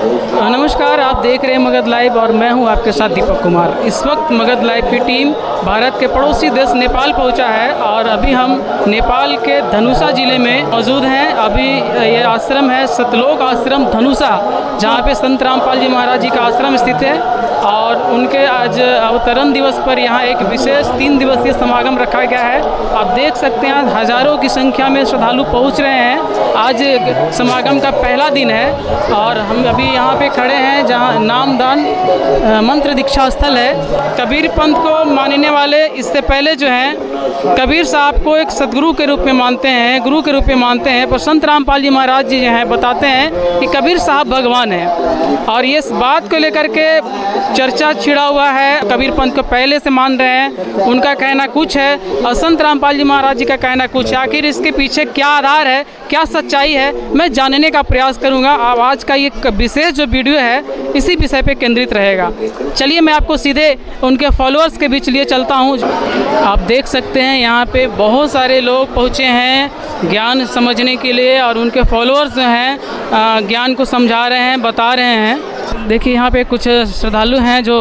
नमस्कार, आप देख रहे हैं मगध लाइव और मैं हूं आपके साथ दीपक कुमार। इस वक्त मगध लाइव की टीम भारत के पड़ोसी देश नेपाल पहुंचा है और अभी हम नेपाल के धनुषा ज़िले में मौजूद हैं। अभी ये आश्रम है सतलोक आश्रम धनुषा, जहां पे संत रामपाल जी महाराज जी का आश्रम स्थित है और उनके आज अवतरण दिवस पर यहाँ एक विशेष 3 दिवसीय समागम रखा गया है। आप देख सकते हैं हज़ारों की संख्या में श्रद्धालु पहुँच रहे हैं। आज समागम का पहला दिन है और हम अभी यहाँ पे खड़े हैं जहाँ नामदान मंत्र दीक्षा स्थल है। कबीर पंथ को मानने वाले इससे पहले जो हैं कबीर साहब को एक सदगुरु के रूप में मानते हैं, गुरु के रूप में मानते हैं, पर संत रामपाल जी महाराज जी जो हैं बताते हैं कि कबीर साहब भगवान हैं। और ये इस बात को लेकर के चर्चा छिड़ा हुआ है। कबीर पंथ को पहले से मान रहे हैं, उनका कहना कुछ है और संत रामपाल जी महाराज जी का कहना कुछ है। आखिर इसके पीछे क्या आधार है, क्या सच्चाई है, मैं जानने का प्रयास करूंगा। आज का ये विशेष जो वीडियो है इसी विषय पे केंद्रित रहेगा। चलिए मैं आपको सीधे उनके फॉलोअर्स के बीच लिए चलता हूँ। आप देख सकते हैं यहाँ पे बहुत सारे लोग पहुँचे हैं ज्ञान समझने के लिए और उनके फॉलोअर्स जो हैं ज्ञान को समझा रहे हैं, बता रहे हैं। देखिए यहाँ पे कुछ श्रद्धालु हैं जो,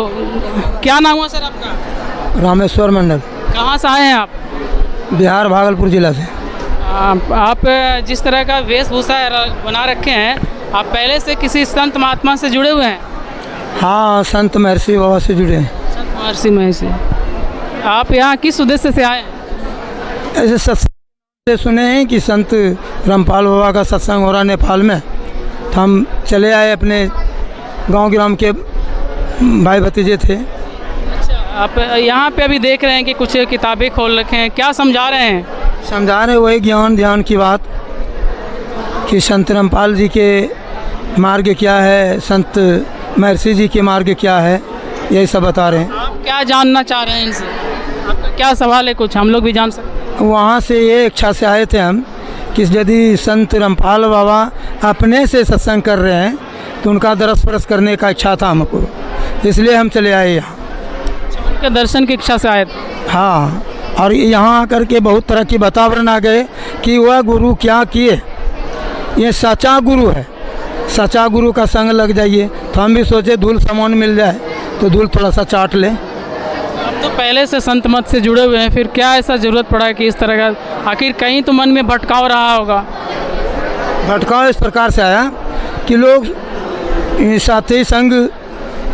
क्या नाम हुआ सर आपका? रामेश्वर मंडल। कहाँ से आए हैं आप? बिहार भागलपुर जिला से। आप जिस तरह का वेशभूषा बना रखे हैं, आप पहले से किसी संत महात्मा से जुड़े हुए हैं? हाँ, संत महर्षि बाबा से जुड़े हैं। संत महर्षि महर्षि। आप यहाँ किस उद्देश्य से आए हैं? ऐसे सत्संग से सुने हैं कि संत रामपाल बाबा का सत्संग हो रहा नेपाल में, तो हम चले आए। अपने गांव ग्राम के भाई भतीजे थे। अच्छा, आप यहाँ पे अभी देख रहे हैं कि कुछ किताबें खोल रखे हैं, क्या समझा रहे हैं? समझा रहे वही ज्ञान ध्यान की बात कि संत रामपाल जी के मार्ग क्या है, संत महर्षि जी के मार्ग क्या है, यही सब बता रहे हैं। आप क्या जानना चाह रहे हैं इनसे? आपका क्या सवाल है, कुछ हम लोग भी जान सकते हैं? वहाँ से ये इच्छा से आए थे हम कि यदि संत रामपाल बाबा अपने से सत्संग कर रहे हैं तो उनका दर्शन स्पर्श करने का इच्छा था हमको, इसलिए हम चले आए यहाँ। उनके दर्शन की इच्छा से आए थे? हाँ, और यहाँ आकर के बहुत तरह की वातावरण आ गए कि वह गुरु क्या किए, ये सच्चा गुरु है, सच्चा गुरु का संग लग जाइए। तो हम भी सोचे धूल सामान मिल जाए तो धूल थोड़ा सा चाट लें। अब तो पहले से संत मत से जुड़े हुए हैं, फिर क्या ऐसा ज़रूरत पड़ा है कि इस तरह का, आखिर कहीं तो मन में भटकाव रहा होगा? भटकाव इस प्रकार से आया कि लोग साथी संग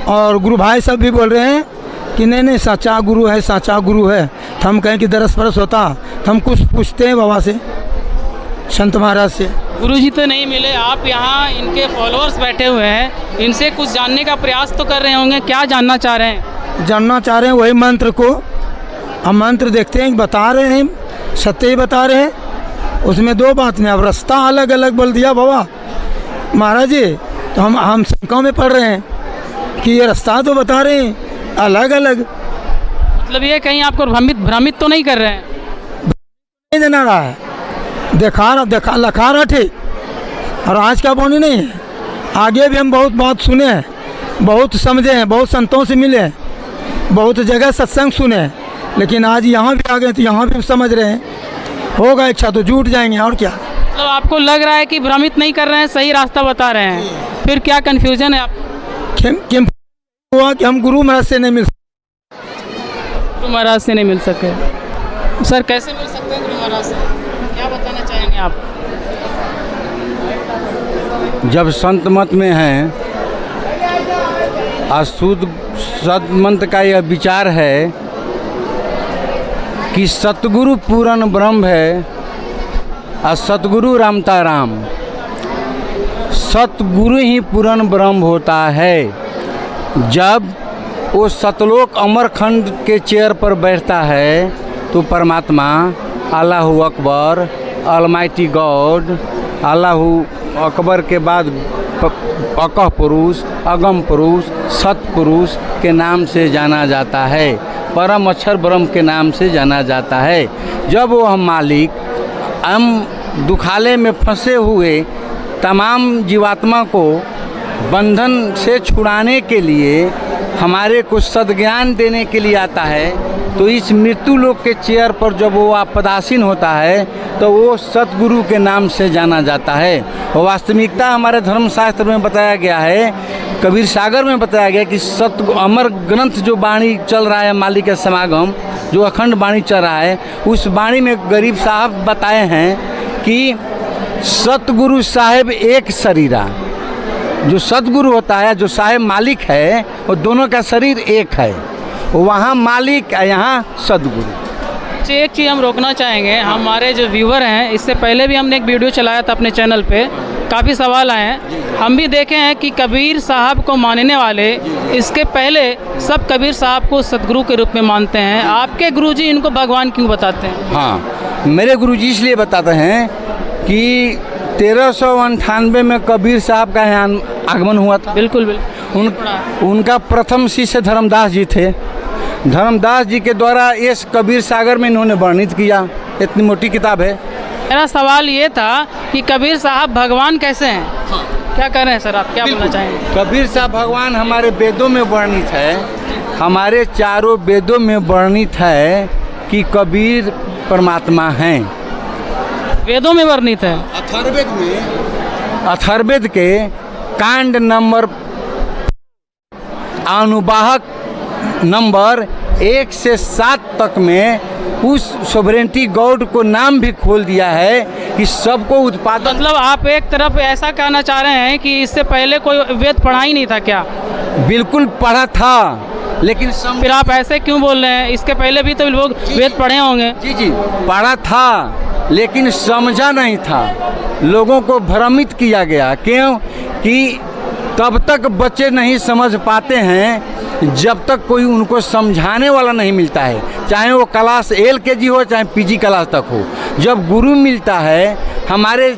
और गुरु भाई सब भी बोल रहे हैं कि नहीं नहीं सच्चा गुरु है, सच्चा गुरु है। तो हम कहें कि दरस परस होता तो हम कुछ पूछते हैं बाबा से, संत महाराज से। गुरुजी तो नहीं मिले, आप यहाँ इनके फॉलोअर्स बैठे हुए हैं, इनसे कुछ जानने का प्रयास तो कर रहे होंगे, क्या जानना चाह रहे हैं? जानना चाह रहे हैं वही मंत्र को। हम मंत्र देखते हैं, बता रहे हैं, सत्य ही बता रहे हैं। उसमें 2 बात में अब रास्ता अलग अलग बोल दिया बाबा महाराज जी, तो हम शंकाओं में पड़ रहे हैं कि ये रास्ता तो बता रहे हैं अलग अलग। मतलब ये कहीं आपको भ्रमित तो नहीं कर रहे हैं? नहीं देना रहा है, लखा रहा ठीक, और आज का बोनी नहीं है। आगे भी हम बहुत बात सुने हैं, बहुत समझे हैं, बहुत संतों से मिले हैं, बहुत जगह सत्संग सुने हैं, लेकिन आज यहाँ भी आ गए तो यहाँ भी समझ रहे हैं। होगा इच्छा तो जुट जाएंगे, और क्या। मतलब आपको लग रहा है कि भ्रमित नहीं कर रहे हैं, सही रास्ता बता रहे हैं, फिर क्या कन्फ्यूजन है आपको? हुआ कि हम गुरु महाराज से नहीं मिल सके। गुरु महाराज से नहीं मिल सके? सर कैसे मिल सकते हैं गुरु महाराज से, क्या बताना चाहेंगे आप? जब संत मत में हैं, शुद्ध सदमंत का यह विचार है कि सतगुरु पूर्ण ब्रह्म है और सतगुरु रामता राम। सतगुरु ही पूर्ण ब्रह्म होता है। जब वो सतलोक अमरखंड के चेयर पर बैठता है तो परमात्मा अल्लाह अकबर, अलमाइटी गॉड, अल्लाह अकबर के बाद अकह पुरुष, अगम पुरुष, सतपुरुष के नाम से जाना जाता है, परम अक्षर ब्रह्म के नाम से जाना जाता है। जब वह मालिक हम दुखाले में फंसे हुए तमाम जीवात्मा को बंधन से छुड़ाने के लिए हमारे को सद्ज्ञान देने के लिए आता है, तो इस मृत्यु लोक के चेयर पर जब वो आपदासीन होता है तो वो सतगुरु के नाम से जाना जाता है। और वास्तविकता हमारे धर्मशास्त्र में बताया गया है, कबीर सागर में बताया गया कि अमर ग्रंथ जो वाणी चल रहा है, मालिक के समागम जो अखंड वाणी चल रहा है, उस वाणी में गरीब साहब बताए हैं कि सतगुरु साहेब एक शरीरा। जो सतगुरु होता है, जो साहेब मालिक है, वो दोनों का शरीर एक है। वहाँ मालिक है, यहाँ सतगुरु। एक चीज़ हम रोकना चाहेंगे, हमारे जो व्यूवर हैं, इससे पहले भी हमने एक वीडियो चलाया था अपने चैनल पे, काफ़ी सवाल आए हैं। हम भी देखे हैं कि कबीर साहब को मानने वाले इसके पहले सब कबीर साहब को सतगुरु के रूप में मानते हैं। आपके गुरुजी इनको भगवान क्यों बताते हैं? हाँ, मेरे गुरुजी इसलिए बताते हैं कि 1398 में कबीर साहब का यहाँ आगमन हुआ था। बिल्कुल बिल्कुल। उनका प्रथम शिष्य धर्मदास जी थे। धर्मदास जी के द्वारा इस कबीर सागर में इन्होंने वर्णित किया। इतनी मोटी किताब है। मेरा सवाल ये था कि कबीर साहब भगवान कैसे हैं? क्या कर रहे हैं सर, आप क्या बोलना चाहेंगे? कबीर साहब भगवान हमारे वेदों में वर्णित है, हमारे चारों वेदों में वर्णित है कि कबीर परमात्मा हैं। वेदों में वर्णित है? अथर्ववेद में, अथर्ववेद के कांड नंबर अनुवाहक नंबर 1 से 7 तक में उस सोवरेंटी गॉड को नाम भी खोल दिया है कि सबको उत्पादन। मतलब आप एक तरफ ऐसा कहना चाह रहे हैं कि इससे पहले कोई वेद पढ़ा ही नहीं था क्या? बिल्कुल पढ़ा था, लेकिन फिर आप ऐसे क्यों बोल रहे हैं? इसके पहले भी तो लोग वेद पढ़े होंगे। जी जी, पढ़ा था, लेकिन समझा नहीं था। लोगों को भ्रमित किया गया। क्यों? कि तब तक बच्चे नहीं समझ पाते हैं जब तक कोई उनको समझाने वाला नहीं मिलता है, चाहे वो क्लास LKG हो चाहे PG क्लास तक हो। जब गुरु मिलता है, हमारे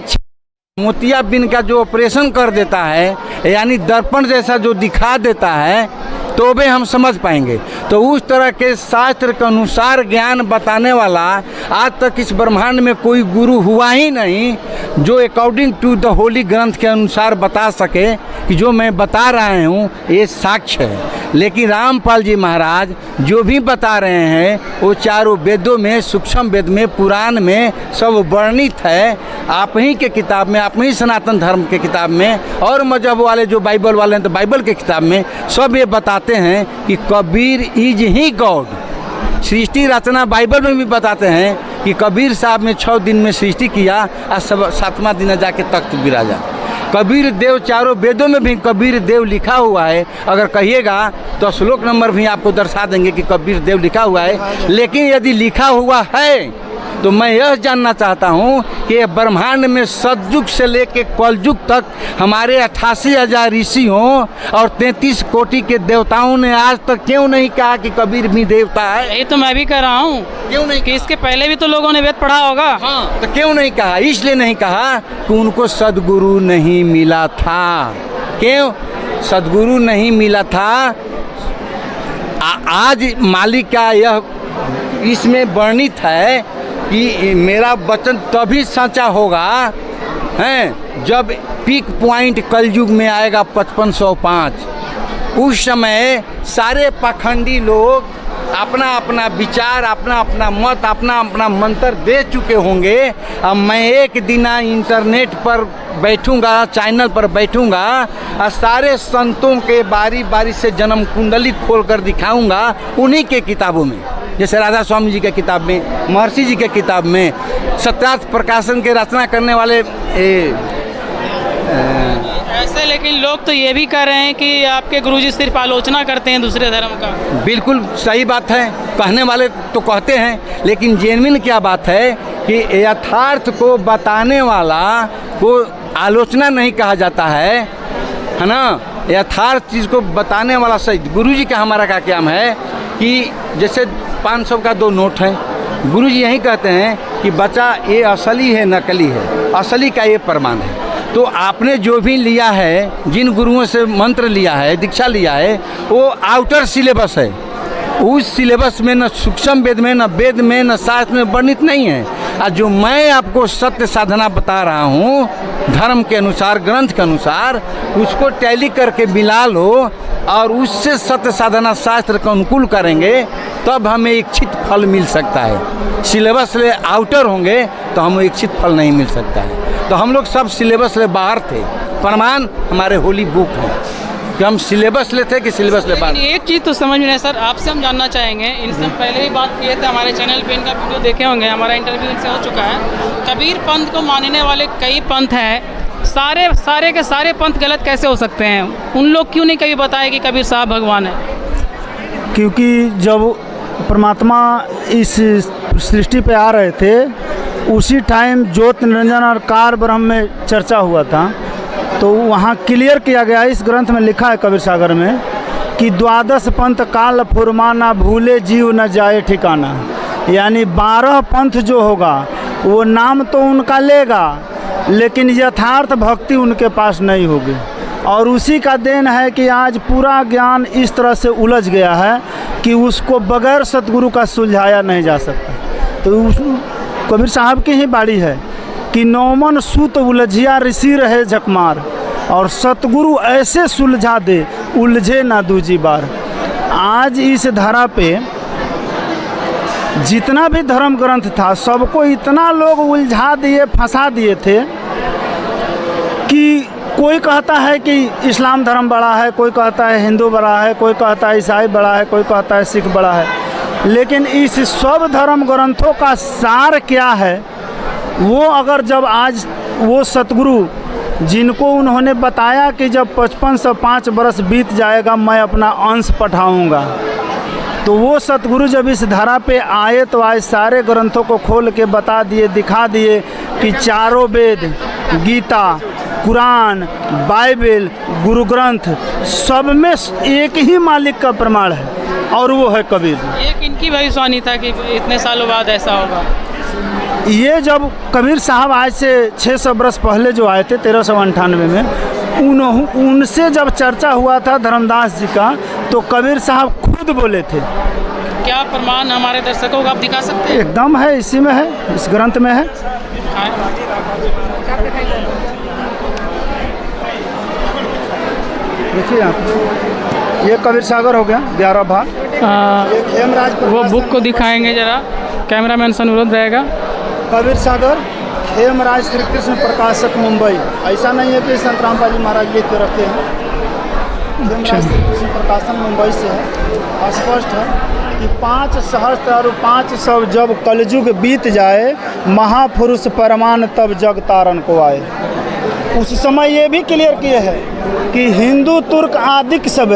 मोतियाबिंद का जो ऑपरेशन कर देता है, यानी दर्पण जैसा जो दिखा देता है, तो भी हम समझ पाएंगे। तो उस तरह के शास्त्र के अनुसार ज्ञान बताने वाला आज तक इस ब्रह्मांड में कोई गुरु हुआ ही नहीं जो अकॉर्डिंग टू द होली ग्रंथ के अनुसार बता सके कि जो मैं बता रहा हूँ ये साक्ष्य है। लेकिन रामपाल जी महाराज जो भी बता रहे हैं वो चारों वेदों में, सूक्ष्म वेद में, पुराण में सब वर्णित है। आप ही के किताब में, आप ही सनातन धर्म के किताब में, और मजहब वाले जो बाइबल वाले हैं तो बाइबल के किताब में सब ये बताते हैं कि कबीर इज ही गॉड। सृष्टि रचना बाइबल में भी बताते हैं कि कबीर साहब ने 6 दिन में सृष्टि किया और 7वां दिन जाके तख्त बिराजा। कबीर देव चारों वेदों में भी कबीर देव लिखा हुआ है। अगर कहिएगा तो श्लोक नंबर भी आपको दर्शा देंगे कि कबीर देव लिखा हुआ है। लेकिन यदि लिखा हुआ है तो मैं यह जानना चाहता हूँ कि ब्रह्मांड में सतयुग से लेकर कलयुग तक हमारे 88,000 ऋषि हों और 33 कोटि के देवताओं ने आज तक क्यों नहीं कहा कि कबीर भी देवता है? यही तो मैं भी कह रहा हूँ। क्यों नहीं कि इसके पहले भी तो लोगों ने वेद पढ़ा होगा। हाँ, तो क्यों नहीं कहा? इसलिए नहीं कहा कि उनको सदगुरु नहीं मिला था। क्यों सदगुरु नहीं मिला था? आज मालिक का यह इसमें वर्णित है कि मेरा वचन तभी सच्चा होगा हैं जब पीक पॉइंट कलयुग में आएगा 5505। उस समय सारे पाखंडी लोग अपना अपना विचार, अपना अपना मत, अपना अपना मंत्र दे चुके होंगे। अब मैं एक दिन इंटरनेट पर बैठूंगा, चैनल पर बैठूंगा और सारे संतों के बारी बारी से जन्म कुंडली खोल कर दिखाऊंगा उन्हीं के किताबों में, जैसे राधा स्वामी जी के किताब में, महर्षि जी के किताब में, सत्यार्थ प्रकाशन के रचना करने वाले ऐसे। लेकिन लोग तो ये भी कह रहे हैं कि आपके गुरुजी सिर्फ आलोचना करते हैं दूसरे धर्म का। बिल्कुल सही बात है, कहने वाले तो कहते हैं, लेकिन जेन्युइन क्या बात है कि यथार्थ को बताने वाला को आलोचना नहीं कहा जाता है ना। यथार्थ चीज़ को बताने वाला सही। गुरुजी का हमारा का काम है कि जैसे 500 का 2 नोट है, गुरुजी यही कहते हैं कि बच्चा ये असली है नकली है, असली का ये प्रमाण है। तो आपने जो भी लिया है, जिन गुरुओं से मंत्र लिया है, दीक्षा लिया है, वो आउटर सिलेबस है। उस सिलेबस में न सूक्ष्म वेद में, न वेद में, न शास्त्र में वर्णित नहीं है। और जो मैं आपको सत्य साधना बता रहा हूँ धर्म के अनुसार, ग्रंथ के अनुसार, उसको टैली करके मिला लो और उससे सत्य साधना शास्त्र के अनुकूल करेंगे तब हमें इच्छित फल मिल सकता है। सिलेबस से आउटर होंगे तो हमें इच्छित फल नहीं मिल सकता है। तो हम लोग सब सिलेबस से बाहर थे। प्रमाण हमारे होली बुक है कि हम सिलेबस ले थे कि सिलेबस ले बाहर। एक चीज़ तो समझ में नहीं सर, आपसे हम जानना चाहेंगे, इनसे पहले ही बात किए थे, हमारे चैनल पे इनका वीडियो देखे होंगे, हमारा इंटरव्यू इनसे हो चुका है। कबीर पंथ को मानने वाले कई पंथ हैं, सारे के सारे पंथ गलत कैसे हो सकते हैं? उन लोग क्यों नहीं कभी बताए कि कबीर साहब भगवान है? क्योंकि जब परमात्मा इस सृष्टि पे आ रहे थे उसी टाइम ज्योत निरंजन और कार ब्रह्म में चर्चा हुआ था, तो वहाँ क्लियर किया गया, इस ग्रंथ में लिखा है कबीर सागर में कि द्वादश पंथ काल फुरमाना, भूले जीव न जाए ठिकाना। यानी 12 पंथ जो होगा वो नाम तो उनका लेगा लेकिन यथार्थ भक्ति उनके पास नहीं होगी। और उसी का देन है कि आज पूरा ज्ञान इस तरह से उलझ गया है कि उसको बगैर सतगुरु का सुलझाया नहीं जा सकता। तो उस कबीर साहब की ही बाड़ी है कि नौमन सूत उलझिया ऋषि रहे झकमार, और सतगुरु ऐसे सुलझा दे उलझे ना दूजी बार। आज इस धरा पे जितना भी धर्म ग्रंथ था सबको इतना लोग उलझा दिए, फंसा दिए थे कि कोई कहता है कि इस्लाम धर्म बड़ा है, कोई कहता है हिंदू बड़ा है, कोई कहता है ईसाई बड़ा है, कोई कहता है सिख बड़ा है। लेकिन इस सब धर्म ग्रंथों का सार क्या है वो अगर जब आज वो सतगुरु जिनको उन्होंने बताया कि जब 55 से 5 बरस बीत जाएगा मैं अपना अंश पठाऊंगा, तो वो सतगुरु जब इस धरा पे आए तो आज सारे ग्रंथों को खोल के बता दिए, दिखा दिए कि चारों वेद, गीता, कुरान, बाइबल, गुरु ग्रंथ सब में एक ही मालिक का प्रमाण है और वो है कबीर। एक इनकी भविष्यवाणी था कि इतने सालों बाद ऐसा होगा। ये जब कबीर साहब आज से 600 बरस पहले जो आए थे 1398 में, उनसे जब चर्चा हुआ था धर्मदास जी का, तो कबीर साहब खुद बोले थे। क्या प्रमाण हमारे दर्शकों को आप दिखा सकते हैं? एकदम है, इसी में है, इस ग्रंथ में है। देखिए आप, ये कबीर सागर हो गया 11 भाग। वो बुक को दिखाएंगे जरा, कैमरामैन से अनुरोध रहेगा। कबीर सागर हेमराज श्री कृष्ण प्रकाशक मुंबई। ऐसा नहीं है कि संत रामपाल जी महाराज लिख के रखते हैं। हेमराज श्री कृष्ण प्रकाशन मुंबई से है। स्पष्ट है कि 5 सहस्त्र और 500 जब कलयुग बीत जाए, महापुरुष परमान तब जग तारण को आए। उस समय ये भी क्लियर किए हैं कि हिंदू तुर्क आदिक सब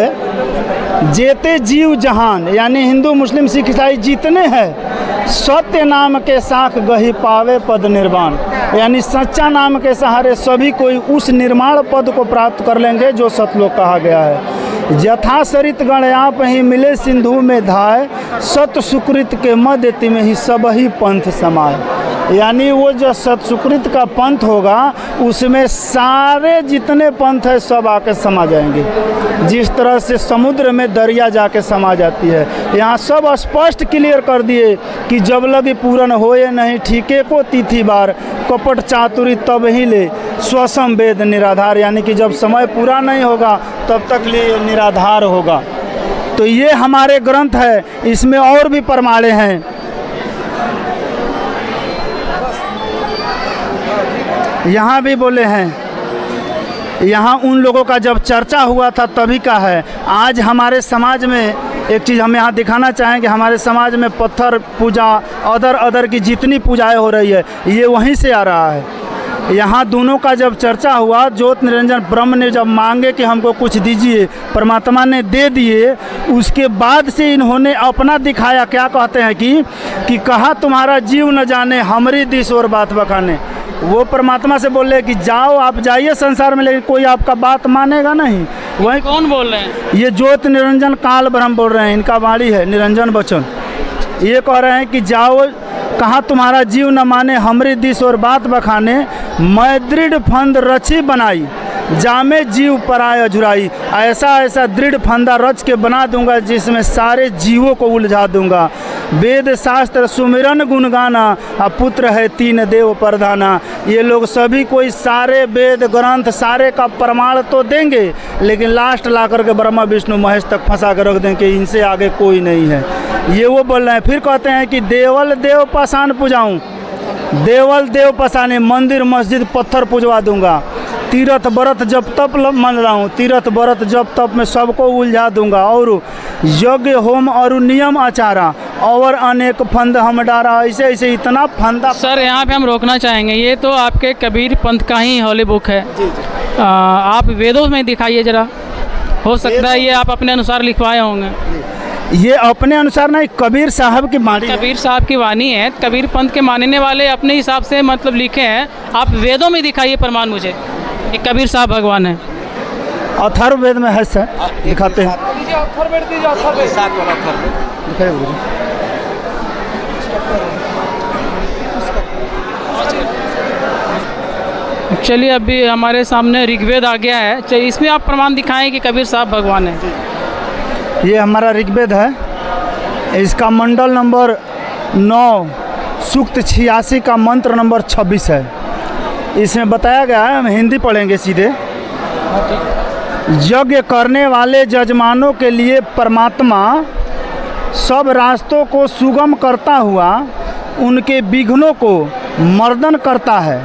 जेते जीव जहान, यानी हिंदू मुस्लिम सिख ईसाई जितने हैं, सत्य नाम के साख गही पावे पद निर्वाण, यानी सच्चा नाम के सहारे सभी कोई उस निर्माण पद को प्राप्त कर लेंगे जो सतलोक कहा गया है। यथा सरित गण आप ही मिले सिंधु में धाय, सत सुकृत के मध्य तिम ही सब ही पंथ समाय। यानी वो जो सत सुकृत का पंथ होगा उसमें सारे जितने पंथ है सब आके समा जाएंगे, जिस तरह से समुद्र में दरिया जाके समा जाती है। यहाँ सब स्पष्ट क्लियर कर दिए कि जब लगी पूरन होए नहीं ठीके को तिथि बार, कपट चातुरी तब ही ले स्वसम वेद निराधार, यानी कि जब समय पूरा नहीं होगा तब तक ले निराधार होगा। तो ये हमारे ग्रंथ है, इसमें और भी प्रमाणे हैं। यहाँ भी बोले हैं, यहाँ उन लोगों का जब चर्चा हुआ था तभी का है। आज हमारे समाज में एक चीज़ हम यहाँ दिखाना चाहें कि हमारे समाज में पत्थर पूजा, अदर की जितनी पूजाएं हो रही है ये वहीं से आ रहा है। यहाँ दोनों का जब चर्चा हुआ, ज्योत निरंजन ब्रह्म ने जब मांगे कि हमको कुछ दीजिए, परमात्मा ने दे दिए। उसके बाद से इन्होंने अपना दिखाया। क्या कहते हैं कि कहा तुम्हारा जीव न जाने हमरी दिस और बात बखाने। वो परमात्मा से बोले कि जाओ, आप जाइए संसार में, लेकिन कोई आपका बात मानेगा नहीं। वही कौन बोल रहे हैं? ये ज्योत निरंजन काल ब्रह्म बोल रहे हैं, इनका वाणी है निरंजन वचन। ये कह रहे हैं कि जाओ, कहाँ तुम्हारा जीव न माने हमरी दिस और बात बखाने, मैं दृढ़ फंद रची बनाई, जामे जीव पराय अझुराई, ऐसा ऐसा दृढ़ फंदा रच के बना दूंगा जिसमें सारे जीवों को उलझा दूंगा। वेद शास्त्र सुमिरन गुण गाना, पुत्र है तीन देव प्रधाना। ये लोग सभी कोई सारे वेद ग्रंथ सारे का प्रमाण तो देंगे, लेकिन लास्ट ला करके ब्रह्मा विष्णु महेश तक फंसा कर रख देंगे कि इनसे आगे कोई नहीं है। ये वो बोल रहे हैं। फिर कहते हैं कि देवल देव पाषाण पूजाऊँ, देवल देव पाषाण, मंदिर मस्जिद पत्थर पूजवा दूंगा। तीरथ व्रत जब तप मान रहा हूँ, तीरथ व्रत जब तप में सबको उलझा दूंगा। और यज्ञ होम और नियम आचारा और अनेक फंद हम डारा। ऐसे ऐसे इतना फंदा। सर यहाँ पे हम रोकना चाहेंगे, ये तो आपके कबीर पंथ का ही हॉली बुक है। आप वेदों में दिखाइए जरा, हो सकता है ये आप अपने अनुसार लिखवाए होंगे। ये अपने अनुसार नहीं, कबीर साहब की वाणी है। कबीर साहब की वाणी है, कबीर पंथ के मानने वाले अपने हिसाब से मतलब लिखे हैं। आप वेदों में दिखाइए प्रमाण मुझे कि कबीर साहब भगवान है। अथर्ववेद में है सर, दिखाते हैं। चलिए अभी हमारे सामने ऋग्वेद आ गया है, चलिए इसमें आप प्रमाण दिखाएं कि कबीर साहब भगवान है। ये हमारा ऋग्वेद है, इसका मंडल नंबर 9 सूक्त 86 का मंत्र नंबर 26 है। इसमें बताया गया है, हम हिंदी पढ़ेंगे सीधे। यज्ञ करने वाले जजमानों के लिए परमात्मा सब रास्तों को सुगम करता हुआ उनके विघ्नों को मर्दन करता है,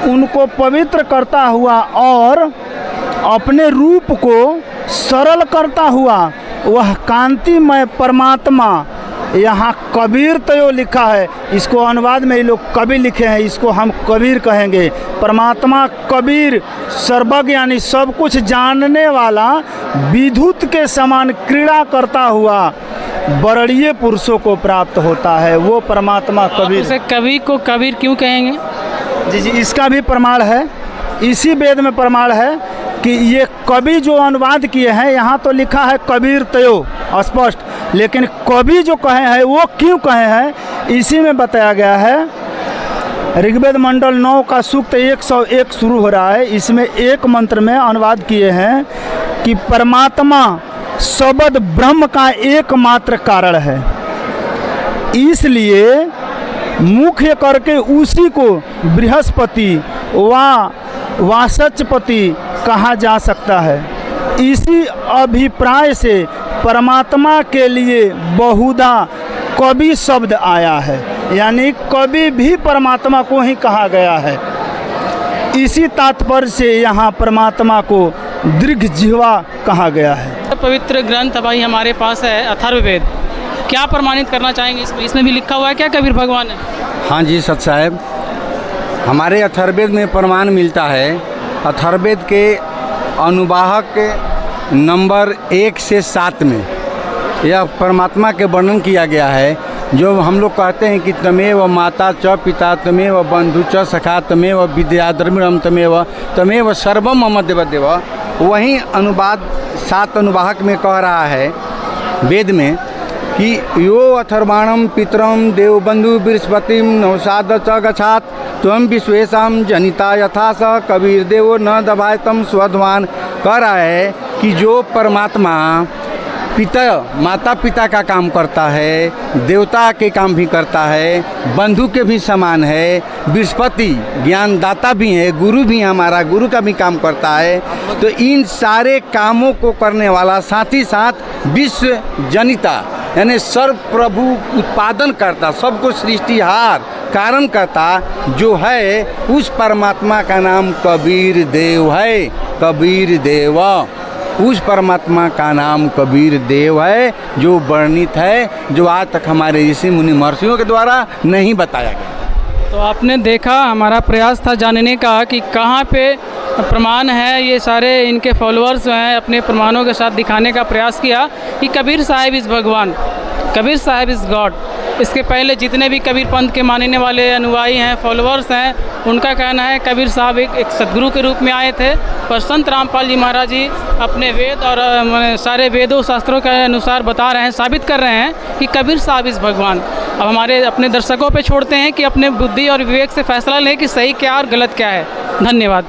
उनको पवित्र करता हुआ और अपने रूप को सरल करता हुआ वह कांतिमय परमात्मा। यहाँ कबीर तयो लिखा है, इसको अनुवाद में ये लोग कबीर लिखे हैं, इसको हम कबीर कहेंगे। परमात्मा कबीर सर्वज्ञ यानी सब कुछ जानने वाला, विद्युत के समान क्रीड़ा करता हुआ बरड़िए पुरुषों को प्राप्त होता है, वो परमात्मा कबीर। उसे कवि को कबीर क्यों कहेंगे? जी, इसका भी प्रमाण है, इसी वेद में प्रमाण है कि ये कवि जो अनुवाद किए हैं, यहाँ तो लिखा है कबीर तयो स्पष्ट, लेकिन कवि जो कहे हैं वो क्यों कहे हैं, इसी में बताया गया है। ऋग्वेद मंडल 9 का सूक्त 101 शुरू हो रहा है, इसमें एक मंत्र में अनुवाद किए हैं कि परमात्मा शब्द ब्रह्म का एकमात्र कारण है, इसलिए मुख्य करके उसी को बृहस्पति व वासचपति कहा जा सकता है। इसी अभिप्राय से परमात्मा के लिए बहुधा कवि शब्द आया है, यानी कवि भी परमात्मा को ही कहा गया है। इसी तात्पर्य से यहाँ परमात्मा को दीर्घजिह्वा कहा गया है। पवित्र ग्रंथ भाई हमारे पास है अथर्ववेद, क्या प्रमाणित करना चाहेंगे इसमें भी लिखा हुआ है क्या कबीर भगवान है? हाँ जी सत साहब, हमारे अथर्ववेद में प्रमाण मिलता है। अथर्ववेद के अनुवाहक नंबर 1 से 7 में यह परमात्मा के वर्णन किया गया है, जो हम लोग कहते हैं कि तमेव माता च पिता तमेव बंधु च सखा तमेव विद्या द्रविणम तमेव सर्वम मम देवदेव। वहीं अनुवाद 7 अनुवाहक में कह रहा है वेद में कि यो अथर्वाणम पितरम देवबंधु बृहस्पतिम नवसाद च गच्छात त्वं विश्वेशम जनिता यथा स कबीर देवो न दबायतम स्वध्वान। कह रहा है कि जो परमात्मा माता पिता का काम करता है, देवता के काम भी करता है, बंधु के भी समान है, बृहस्पति ज्ञानदाता भी है, गुरु भी हमारा गुरु का भी काम करता है। तो इन सारे कामों को करने वाला, साथ ही साथ विश्व जनिता यानी सर्व प्रभु उत्पादन करता, सबको सृष्टिहार कारण करता जो है, उस परमात्मा का नाम कबीर देव है। कबीर देव, उस परमात्मा का नाम कबीर देव है, जो वर्णित है, जो आज तक हमारे ऋषि मुनि महर्षियों के द्वारा नहीं बताया गया। तो आपने देखा, हमारा प्रयास था जानने का कि कहाँ पे प्रमाण है। ये सारे इनके फॉलोअर्स हैं, अपने प्रमाणों के साथ दिखाने का प्रयास किया कि कबीर साहिब इज़ भगवान, कबीर साहिब इज़ गॉड। इसके पहले जितने भी कबीर पंथ के मानने वाले अनुयायी हैं, फॉलोअर्स हैं, उनका कहना है कबीर साहब एक सदगुरु के रूप में आए थे, पर संत रामपाल जी महाराज जी अपने वेद और सारे वेदों शास्त्रों के अनुसार बता रहे हैं, साबित कर रहे हैं कि कबीर साहब इज़ भगवान। अब हमारे अपने दर्शकों पे छोड़ते हैं कि अपने बुद्धि और विवेक से फैसला लें कि सही क्या और गलत क्या है। धन्यवाद।